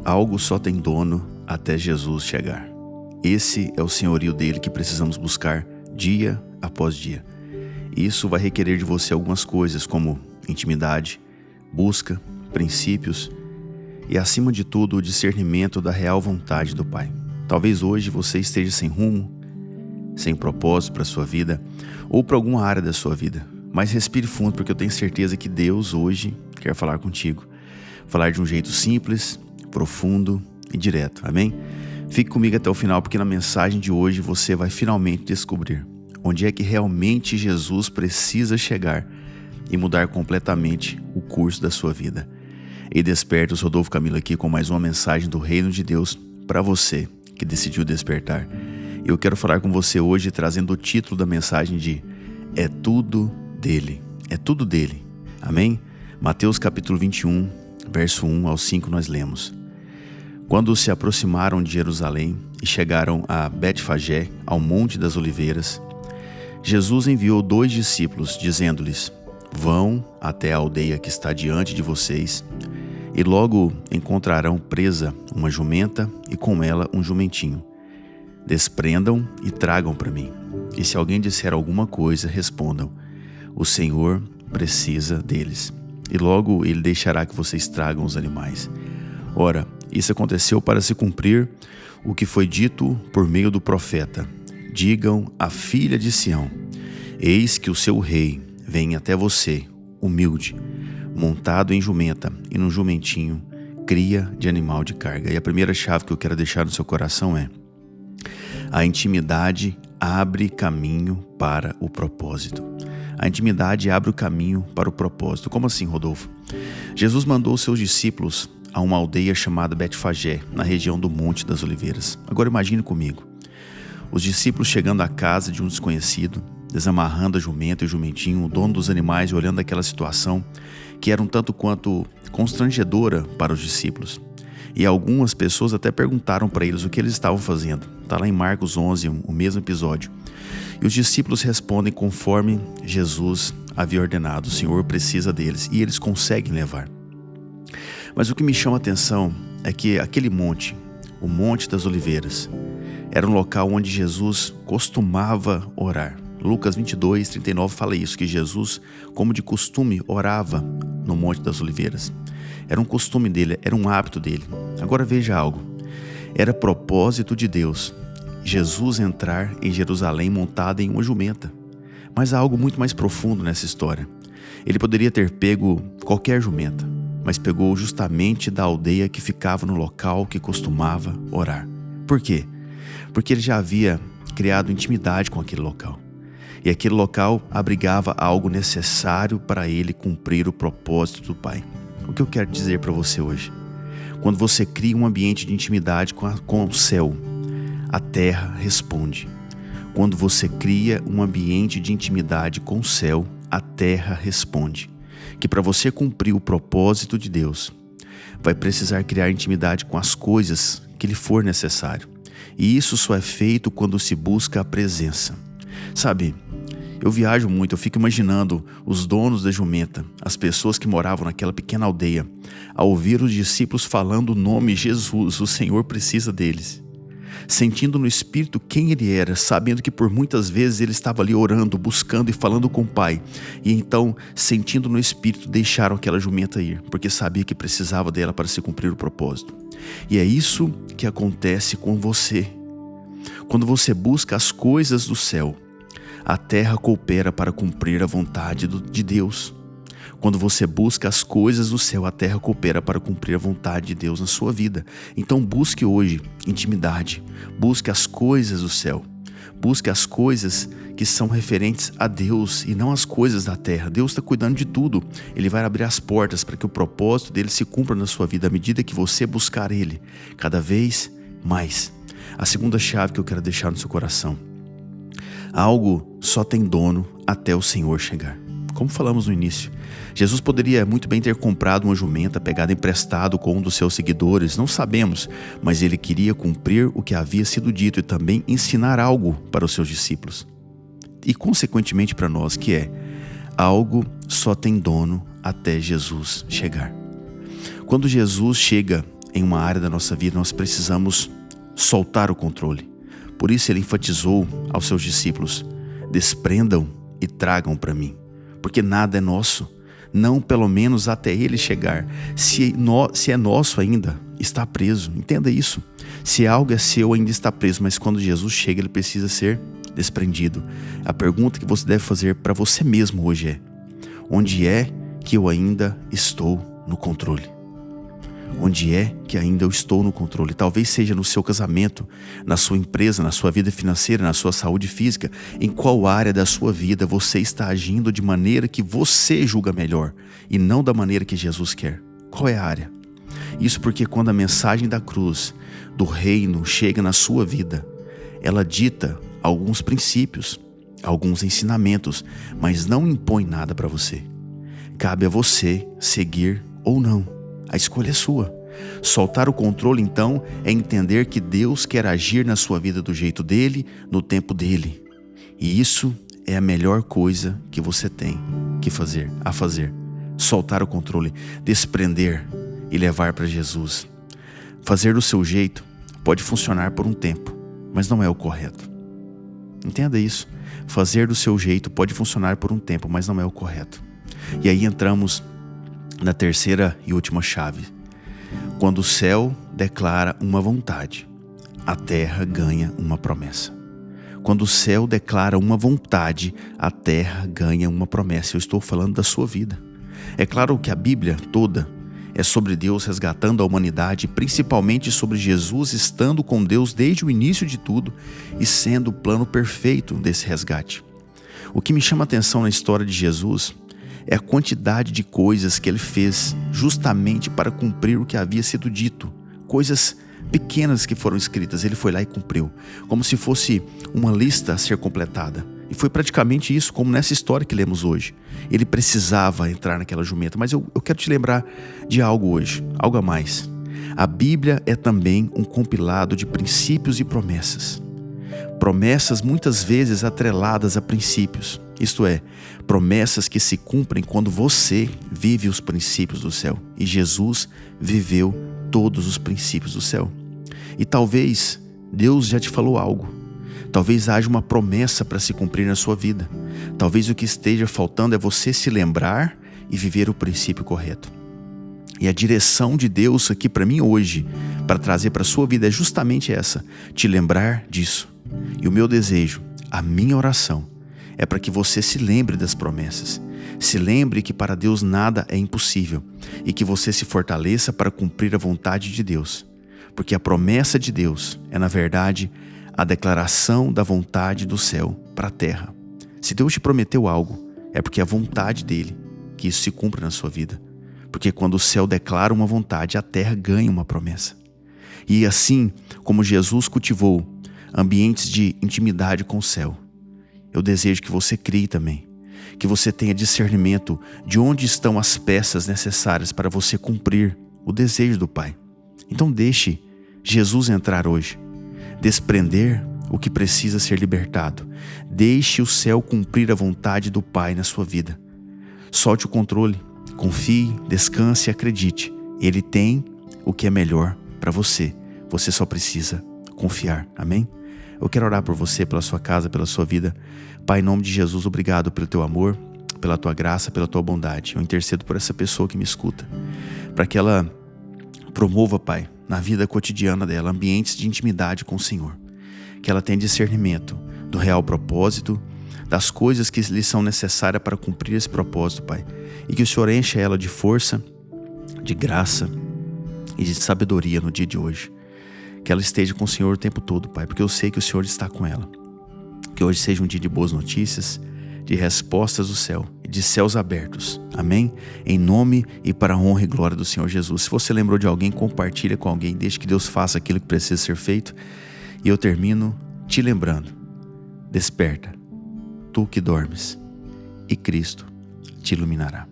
Algo só tem dono até Jesus chegar. Esse é o senhorio dele que precisamos buscar dia após dia. Isso vai requerer de você algumas coisas como intimidade, busca, princípios e, acima de tudo, o discernimento da real vontade do Pai. Talvez hoje você esteja sem rumo, sem propósito para a sua vida ou para alguma área da sua vida. Mas respire fundo, porque eu tenho certeza que Deus hoje quer falar contigo. Falar de um jeito simples, profundo e direto, amém? Fique comigo até o final, porque na mensagem de hoje você vai finalmente descobrir onde é que realmente Jesus precisa chegar e mudar completamente o curso da sua vida. E desperta, o Rodolfo Camilo aqui com mais uma mensagem do Reino de Deus para você que decidiu despertar. Eu quero falar com você hoje trazendo o título da mensagem de É Tudo Dele. É tudo dele, amém? Mateus capítulo 21, verso 1 ao 5 nós lemos: Quando se aproximaram de Jerusalém e chegaram a Betfagé, ao Monte das Oliveiras, Jesus enviou 2 discípulos, dizendo-lhes: Vão até a aldeia que está diante de vocês, e logo encontrarão presa uma jumenta e com ela um jumentinho. Desprendam e tragam para mim. E se alguém disser alguma coisa, respondam: O Senhor precisa deles. E logo ele deixará que vocês tragam os animais. Ora, isso aconteceu para se cumprir o que foi dito por meio do profeta: Digam à filha de Sião: Eis que o seu rei vem até você, humilde, montado em jumenta e num jumentinho, cria de animal de carga. E a primeira chave que eu quero deixar no seu coração é: a intimidade abre caminho para o propósito. A intimidade abre o caminho para o propósito. Como assim, Rodolfo? Jesus mandou seus discípulos a uma aldeia chamada Betfagé, na região do Monte das Oliveiras. Agora imagine comigo. Os discípulos chegando à casa de um desconhecido, desamarrando a jumenta e o jumentinho, o dono dos animais, e olhando aquela situação que era um tanto quanto constrangedora para os discípulos. E algumas pessoas até perguntaram para eles o que eles estavam fazendo. Está lá em Marcos 11, o mesmo episódio. E os discípulos respondem conforme Jesus havia ordenado: O Senhor precisa deles, e eles conseguem levar. Mas o que me chama a atenção é que aquele monte, o Monte das Oliveiras, era um local onde Jesus costumava orar. Lucas 22, 39 fala isso, que Jesus, como de costume, orava no Monte das Oliveiras. Era um costume dele, era um hábito dele. Agora veja algo: era propósito de Deus Jesus entrar em Jerusalém montado em uma jumenta. Mas há algo muito mais profundo nessa história. Ele poderia ter pego qualquer jumenta, mas pegou justamente da aldeia que ficava no local que costumava orar. Por quê? Porque ele já havia criado intimidade com aquele local. E aquele local abrigava algo necessário para ele cumprir o propósito do Pai. O que eu quero dizer para você hoje? Quando você cria um ambiente de intimidade com o céu, a terra responde. Quando você cria um ambiente de intimidade com o céu, a terra responde. Que para você cumprir o propósito de Deus, vai precisar criar intimidade com as coisas que lhe for necessário. E isso só é feito quando se busca a presença. Sabe, eu viajo muito, eu fico imaginando os donos da jumenta, as pessoas que moravam naquela pequena aldeia, ao ouvir os discípulos falando o nome Jesus: O Senhor precisa deles. Sentindo no Espírito quem ele era, sabendo que por muitas vezes ele estava ali orando, buscando e falando com o Pai. E então, sentindo no Espírito, deixaram aquela jumenta ir, porque sabia que precisava dela para se cumprir o propósito. E é isso que acontece com você. Quando você busca as coisas do céu, a terra coopera para cumprir a vontade de Deus. Quando você busca as coisas do céu, a terra coopera para cumprir a vontade de Deus na sua vida. Então busque hoje intimidade, busque as coisas do céu, busque as coisas que são referentes a Deus e não as coisas da terra. Deus está cuidando de tudo. Ele vai abrir as portas para que o propósito dele se cumpra na sua vida à medida que você buscar ele cada vez mais. A segunda chave que eu quero deixar no seu coração: algo só tem dono até o Senhor chegar. Como falamos no início, Jesus poderia muito bem ter comprado uma jumenta, pegada emprestado com um dos seus seguidores, não sabemos, mas ele queria cumprir o que havia sido dito e também ensinar algo para os seus discípulos. E consequentemente para nós, que é: algo só tem dono até Jesus chegar. Quando Jesus chega em uma área da nossa vida, nós precisamos soltar o controle. Por isso ele enfatizou aos seus discípulos: desprendam e tragam para mim, porque nada é nosso, não pelo menos até ele chegar. Se é nosso ainda, está preso. Entenda isso. Se algo é seu, ainda está preso, mas quando Jesus chega, ele precisa ser desprendido. A pergunta que você deve fazer para você mesmo hoje é: onde é que eu ainda estou no controle? Onde é que ainda eu estou no controle? Talvez seja no seu casamento, na sua empresa, na sua vida financeira, na sua saúde física. Em qual área da sua vida você está agindo de maneira que você julga melhor e não da maneira que Jesus quer? Qual é a área? Isso porque quando a mensagem da cruz, do reino, chega na sua vida, ela dita alguns princípios, alguns ensinamentos, mas não impõe nada para você. Cabe a você seguir ou não. A escolha é sua. Soltar o controle, então, é entender que Deus quer agir na sua vida do jeito dele, no tempo dele. E isso é a melhor coisa que você tem que fazer. Soltar o controle, desprender e levar para Jesus. Fazer do seu jeito pode funcionar por um tempo, mas não é o correto. Entenda isso. Fazer do seu jeito pode funcionar por um tempo, mas não é o correto. E aí entramos na terceira e última chave. Quando o céu declara uma vontade, a terra ganha uma promessa. Quando o céu declara uma vontade, a terra ganha uma promessa. Eu estou falando da sua vida. É claro que a Bíblia toda é sobre Deus resgatando a humanidade, principalmente sobre Jesus estando com Deus desde o início de tudo e sendo o plano perfeito desse resgate. O que me chama a atenção na história de Jesus é a quantidade de coisas que ele fez justamente para cumprir o que havia sido dito. Coisas pequenas que foram escritas, ele foi lá e cumpriu, como se fosse uma lista a ser completada. E foi praticamente isso, como nessa história que lemos hoje. Ele precisava entrar naquela jumenta, mas eu quero te lembrar de algo hoje, algo a mais. A Bíblia é também um compilado de princípios e promessas. Promessas muitas vezes atreladas a princípios, isto é, promessas que se cumprem quando você vive os princípios do céu. E Jesus viveu todos os princípios do céu. E talvez Deus já te falou algo. Talvez haja uma promessa para se cumprir na sua vida. Talvez o que esteja faltando é você se lembrar e viver o princípio correto. E a direção de Deus aqui para mim hoje, para trazer para a sua vida, é justamente essa: te lembrar disso. E o meu desejo, a minha oração, é para que você se lembre das promessas. Se lembre que para Deus nada é impossível e que você se fortaleça para cumprir a vontade de Deus. Porque a promessa de Deus é, na verdade, a declaração da vontade do céu para a terra. Se Deus te prometeu algo, é porque é a vontade dele que isso se cumpra na sua vida. Porque quando o céu declara uma vontade, a terra ganha uma promessa. E assim como Jesus cultivou ambientes de intimidade com o céu, eu desejo que você crie também, que você tenha discernimento de onde estão as peças necessárias para você cumprir o desejo do Pai. Então deixe Jesus entrar hoje, desprender o que precisa ser libertado. Deixe o céu cumprir a vontade do Pai na sua vida. Solte o controle, confie, descanse e acredite. Ele tem o que é melhor para você. Você só precisa confiar. Amém? Eu quero orar por você, pela sua casa, pela sua vida. Pai, em nome de Jesus, obrigado pelo teu amor, pela tua graça, pela tua bondade. Eu intercedo por essa pessoa que me escuta, para que ela promova, Pai, na vida cotidiana dela, ambientes de intimidade com o Senhor. Que ela tenha discernimento do real propósito, das coisas que lhe são necessárias para cumprir esse propósito, Pai. E que o Senhor encha ela de força, de graça e de sabedoria no dia de hoje. Que ela esteja com o Senhor o tempo todo, Pai, porque eu sei que o Senhor está com ela. Que hoje seja um dia de boas notícias, de respostas do céu e de céus abertos. Amém? Em nome e para a honra e glória do Senhor Jesus. Se você lembrou de alguém, compartilha com alguém. Deixe que Deus faça aquilo que precisa ser feito. E eu termino te lembrando. Desperta, tu que dormes, e Cristo te iluminará.